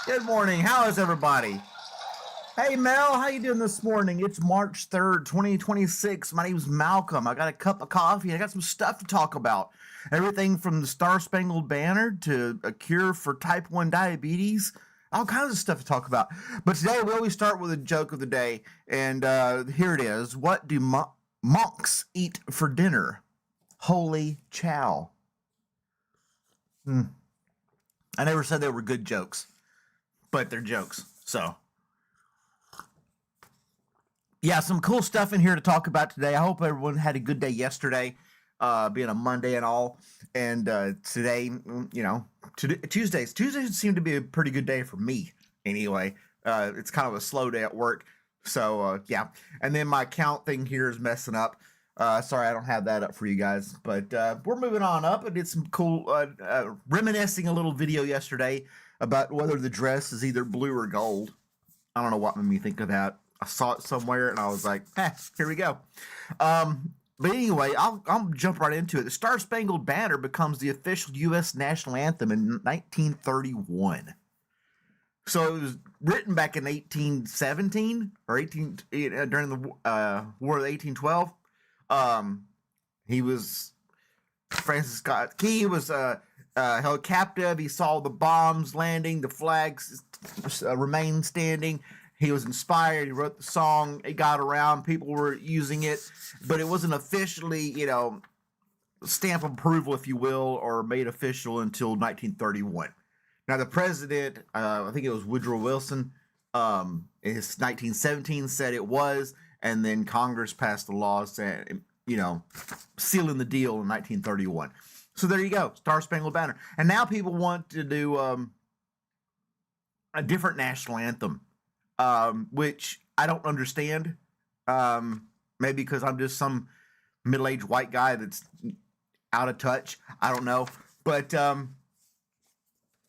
Good morning. How is everybody? Hey Mel, how you doing this morning? It's March 3rd, 2026. My name's Malcolm. I got a cup of coffee. I got some stuff to talk about. Everything from the Star-Spangled Banner to a cure for type 1 diabetes. All kinds of stuff to talk about. But today we always start with a joke of the day. And here it is. What do monks eat for dinner? Holy chow. I never said they were good jokes, but they're jokes. So, yeah, some cool stuff in here to talk about today. I hope everyone had a good day yesterday, being a Monday and all. And today, Tuesdays seem to be a pretty good day for me anyway. It's kind of a slow day at work. So, yeah. And then my count thing here is messing up. Sorry, I don't have that up for you guys. But we're moving on up. I did some cool reminiscing a little video yesterday about whether the dress is either blue or gold. I don't know what made me think of that. I saw it somewhere and I was like, here we go. But anyway, I'll jump right into it. The Star-Spangled Banner becomes the official U.S. national anthem in 1931. So it was written back in 1817 or during the War of 1812. He was Francis Scott Key was held captive. He saw the bombs landing, the flags remained standing. He was inspired. He wrote the song. It got around. People were using it, but it wasn't officially, stamp of approval, if you will, or made official until 1931. Now, the president, I think it was Woodrow Wilson, in his 1917 said it was, and then Congress passed the law saying, sealing the deal in 1931. So there you go, Star-Spangled Banner. And now people want to do a different national anthem. Which I don't understand. Maybe because I'm just some middle-aged white guy that's out of touch. I don't know. But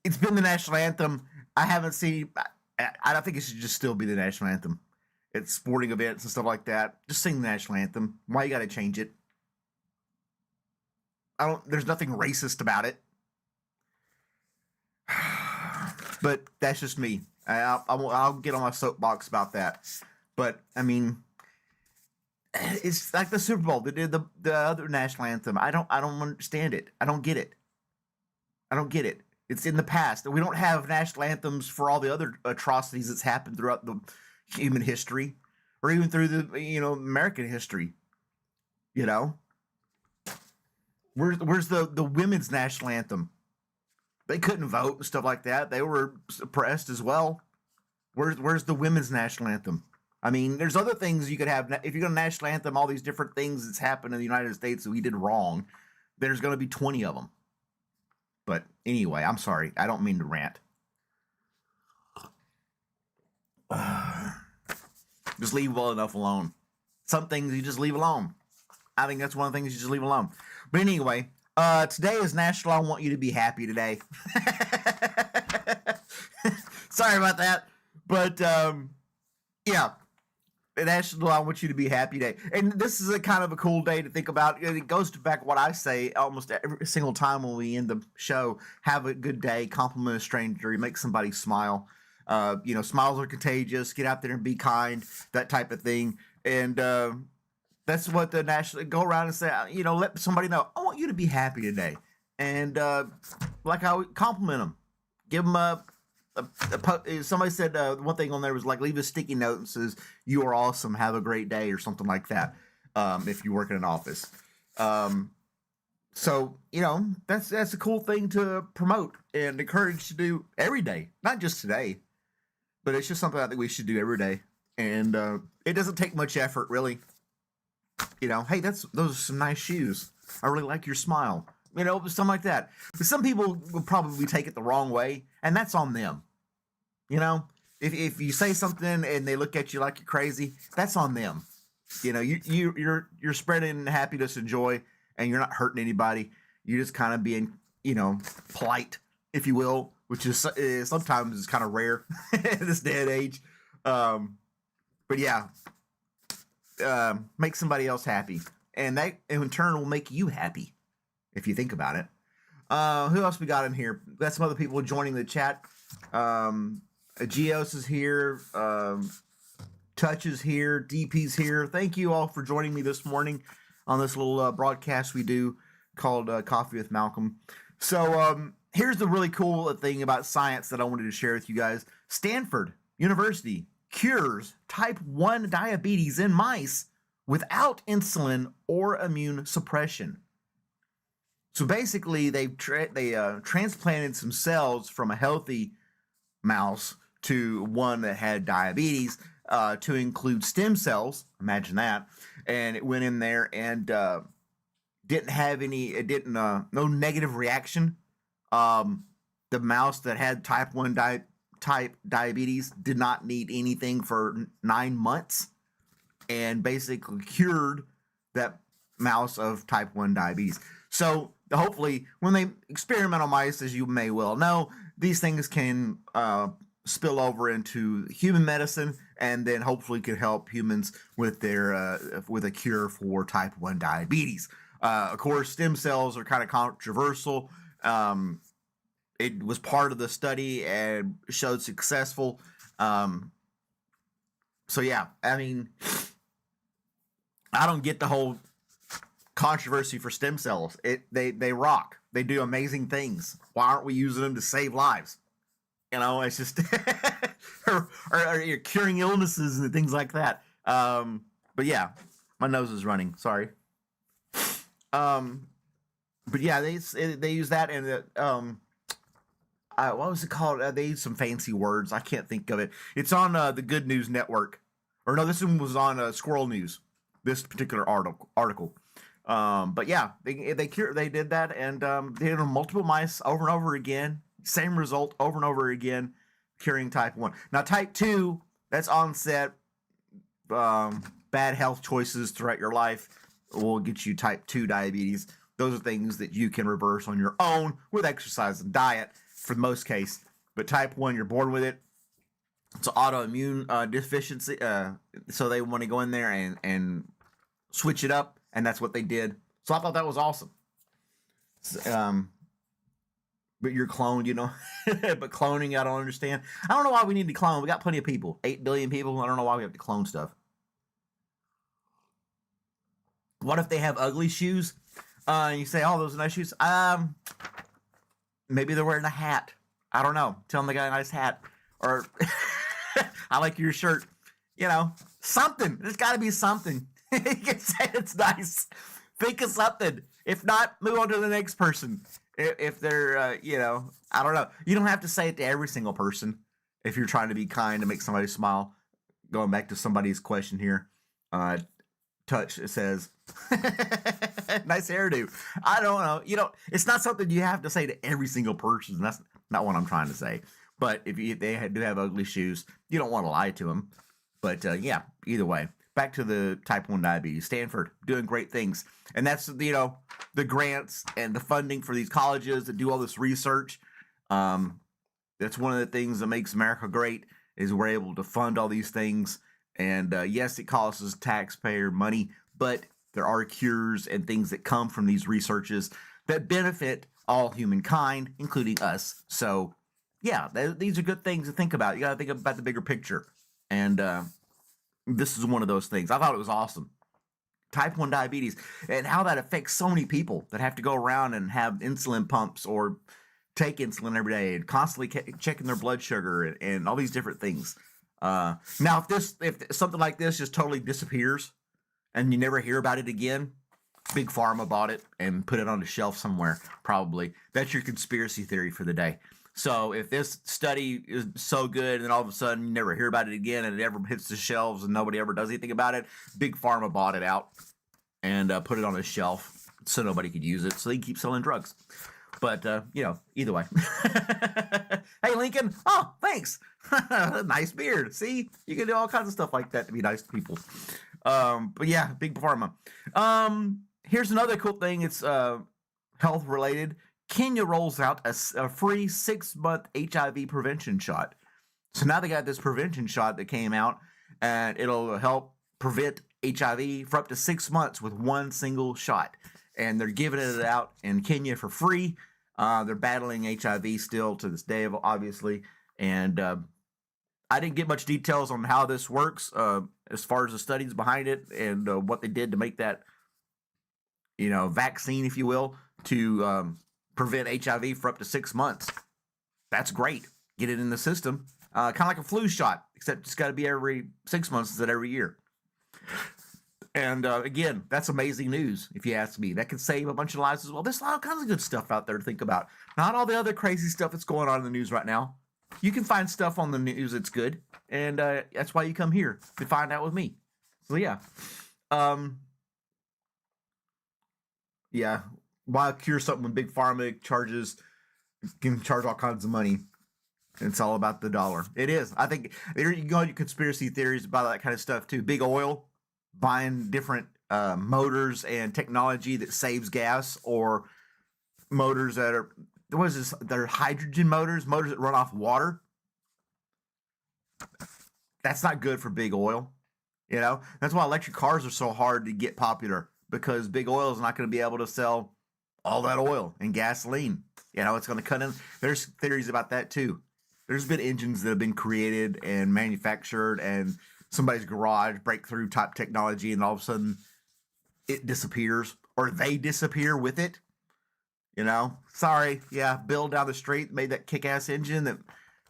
it's been the national anthem. I haven't seen... I don't think it should just still be the national anthem. It's sporting events and stuff like that. Just sing the national anthem. Why you got to change it? There's nothing racist about it. But that's just me. I'll get on my soapbox about that. But, I mean, it's like the Super Bowl. They did the other national anthem. I don't understand it. I don't get it. It's in the past. We don't have national anthems for all the other atrocities that's happened throughout the human history. Or even through the, American history. Where's the women's national anthem? They couldn't vote and stuff like that. They were suppressed as well. Where's the women's national anthem? I mean, there's other things you could have. If you're going to national anthem all these different things that's happened in the United States that we did wrong, there's going to be 20 of them. But anyway, I'm sorry. I don't mean to rant. Just leave well enough alone. Some things you just leave alone. I think that's one of the things you just leave alone. But anyway... today is National I Want You to Be Happy Today. Sorry about that. But, yeah. National I Want You to Be Happy Day. And this is a kind of a cool day to think about. It goes back to what I say almost every single time when we end the show. Have a good day. Compliment a stranger. You make somebody smile. Smiles are contagious. Get out there and be kind. That type of thing. And, that's what the national go around and say, let somebody know, I want you to be happy today. And like I would compliment them. Give them somebody said one thing on there was like, leave a sticky note and says, you are awesome. Have a great day or something like that. If you work in an office. So, that's a cool thing to promote and encourage to do every day. Not just today, but it's just something I think we should do every day. And it doesn't take much effort, really. Hey, those are some nice shoes. I really like your smile. Something like that. But some people will probably take it the wrong way, and that's on them. If you say something and they look at you like you're crazy, that's on them. You're spreading happiness and joy, and you're not hurting anybody. You're just kind of being, polite, if you will, which is sometimes is kind of rare in this day and age. But yeah. Make somebody else happy, and that in turn will make you happy if you think about it. Who else we got in here? Got some other people joining the chat. Geos is here. Touch is here. DP's here. Thank you all for joining me this morning on this little broadcast we do called Coffee with Malcolm. So here's the really cool thing about science that I wanted to share with you guys. Stanford University cures type 1 diabetes in mice without insulin or immune suppression. So basically, they transplanted some cells from a healthy mouse to one that had diabetes to include stem cells. Imagine that. And it went in there and didn't have any, no negative reaction. The mouse that had type 1 type diabetes did not need anything for 9 months and basically cured that mouse of type 1 diabetes. So hopefully when they experiment on mice, as you may well know, these things can spill over into human medicine and then hopefully can help humans with their with a cure for type 1 diabetes. Of course, stem cells are kind of controversial. It was part of the study and showed successful. So yeah, I mean, I don't get the whole controversy for stem cells. They rock. They do amazing things. Why aren't we using them to save lives? You know, it's just or you're curing illnesses and things like that. But yeah, my nose is running. Sorry. But yeah, they use that and what was it called? They used some fancy words. I can't think of it. It's on the Good News Network, or no, this one was on Squirrel News. This particular article. But yeah, they did that and they did it on multiple mice over and over again. Same result over and over again, curing type 1. Now type 2, that's onset bad health choices throughout your life will get you type 2 diabetes. Those are things that you can reverse on your own with exercise and diet for the most case. But type 1, you're born with it. It's an autoimmune deficiency. So they want to go in there and switch it up. And that's what they did. So I thought that was awesome. But you're cloned, you know. But cloning, I don't understand. I don't know why we need to clone. We got plenty of people. 8 billion people. I don't know why we have to clone stuff. What if they have ugly shoes? And you say, oh, those are nice shoes. Maybe they're wearing a hat. I don't know. Tell them they got a nice hat. Or I like your shirt. You know, something. There's got to be something. You can say it's nice. Think of something. If not, move on to the next person. If they're, you know, I don't know. You don't have to say it to every single person if you're trying to be kind to make somebody smile. Going back to somebody's question here. Touch, it says, nice hairdo. I don't know. You know, it's not something you have to say to every single person. That's not what I'm trying to say. But if they do have ugly shoes, you don't want to lie to them. But yeah, either way. Back to the type 1 diabetes. Stanford doing great things. And that's, you know, the grants and the funding for these colleges that do all this research. That's one of the things that makes America great is we're able to fund all these things. And yes, it costs us taxpayer money, but there are cures and things that come from these researches that benefit all humankind, including us. So yeah, these are good things to think about. You got to think about the bigger picture. And this is one of those things. I thought it was awesome. Type 1 diabetes and how that affects so many people that have to go around and have insulin pumps or take insulin every day and constantly checking their blood sugar and all these different things. Now, if something like this just totally disappears and you never hear about it again, Big Pharma bought it and put it on the shelf somewhere, probably. That's your conspiracy theory for the day. So if this study is so good and then all of a sudden you never hear about it again and it never hits the shelves and nobody ever does anything about it, Big Pharma bought it out and put it on a shelf so nobody could use it so they can keep selling drugs. But, you know, either way. Hey, Lincoln. Oh, thanks. Nice beard. See, you can do all kinds of stuff like that to be nice to people. But yeah, Big Pharma. Here's another cool thing. It's health related. Kenya rolls out a free 6-month HIV prevention shot. So now they got this prevention shot that came out, and it'll help prevent HIV for up to 6 months with one single shot. And they're giving it out in Kenya for free. They're battling HIV still to this day, obviously. And I didn't get much details on how this works, as far as the studies behind it and what they did to make that, vaccine, if you will, to prevent HIV for up to 6 months. That's great. Get it in the system. Kind of like a flu shot, except it's got to be every 6 months instead of every year. And again, that's amazing news, if you ask me. That could save a bunch of lives as well. There's all kinds of good stuff out there to think about. Not all the other crazy stuff that's going on in the news right now. You can find stuff on the news that's good, and that's why you come here to find out with me. So yeah, why cure something when big pharma can charge all kinds of money? It's all about the dollar. It is. I think you can go into conspiracy theories about that kind of stuff too. Big oil buying different motors and technology that saves gas, or motors that are they're hydrogen motors that run off water. That's not good for big oil. That's why electric cars are so hard to get popular, because big oil is not going to be able to sell all that oil and gasoline. It's going to cut in. There's theories about that too. There's been engines that have been created and manufactured and somebody's garage breakthrough type technology, and all of a sudden it disappears, or they disappear with it. Sorry, Bill down the street made that kick-ass engine that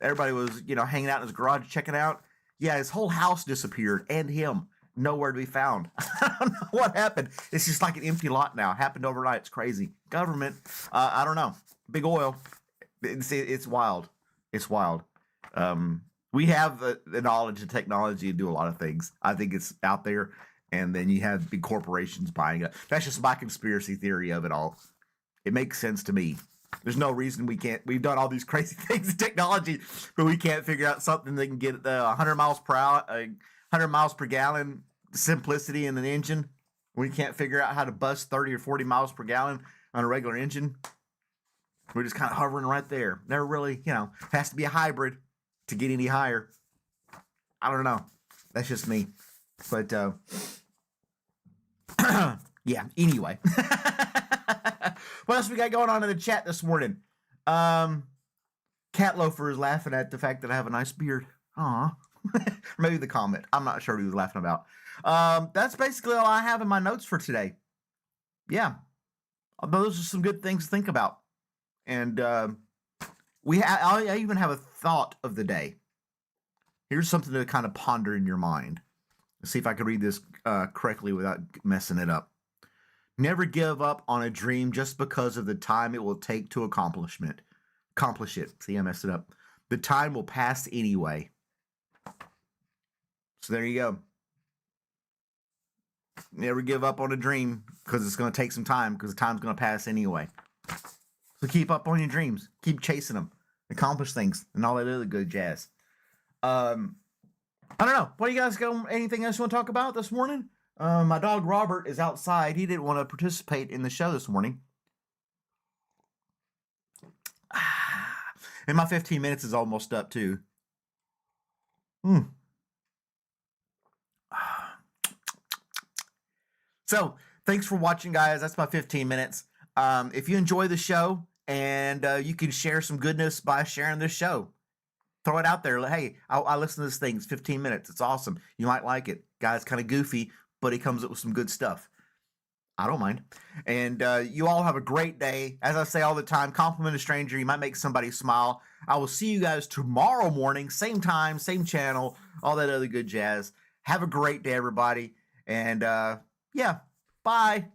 everybody was, hanging out in his garage checking out. Yeah, his whole house disappeared, and him. Nowhere to be found. I don't know what happened. It's just like an empty lot now. Happened overnight. It's crazy. Government, I don't know. Big oil. It's wild. It's wild. We have the knowledge and technology to do a lot of things. I think it's out there, and then you have big corporations buying it. That's just my conspiracy theory of it all. It makes sense to me. There's no reason we can't. We've done all these crazy things in technology, but we can't figure out something that can get 100 miles per hour, 100 miles per gallon simplicity in an engine. We can't figure out how to bust 30 or 40 miles per gallon on a regular engine. We're just kind of hovering right there. Never really, has to be a hybrid to get any higher. I don't know. That's just me. But anyway. What else we got going on in the chat this morning? Cat Loafer is laughing at the fact that I have a nice beard. Aw. Maybe the comment. I'm not sure what he was laughing about. That's basically all I have in my notes for today. Yeah. Those are some good things to think about. And I even have a thought of the day. Here's something to kind of ponder in your mind. Let's see if I can read this correctly without messing it up. Never give up on a dream just because of the time it will take to accomplish it. See, I messed it up. The time will pass anyway. So there you go. Never give up on a dream, because it's going to take some time, because the time's going to pass anyway. So keep up on your dreams. Keep chasing them. Accomplish things and all that other good jazz. I don't know. What do you guys got? Anything else you want to talk about this morning? My dog Robert is outside. He didn't want to participate in the show this morning. And my 15 minutes is almost up too. So thanks for watching, guys. That's my 15 minutes. If you enjoy the show, and you can share some goodness by sharing this show, throw it out there. Hey, I listen to this thing. It's 15 minutes. It's awesome. You might like it. Guy's kind of goofy, but he comes up with some good stuff. I don't mind. And you all have a great day. As I say all the time, compliment a stranger. You might make somebody smile. I will see you guys tomorrow morning, same time, same channel, all that other good jazz. Have a great day, everybody. And bye.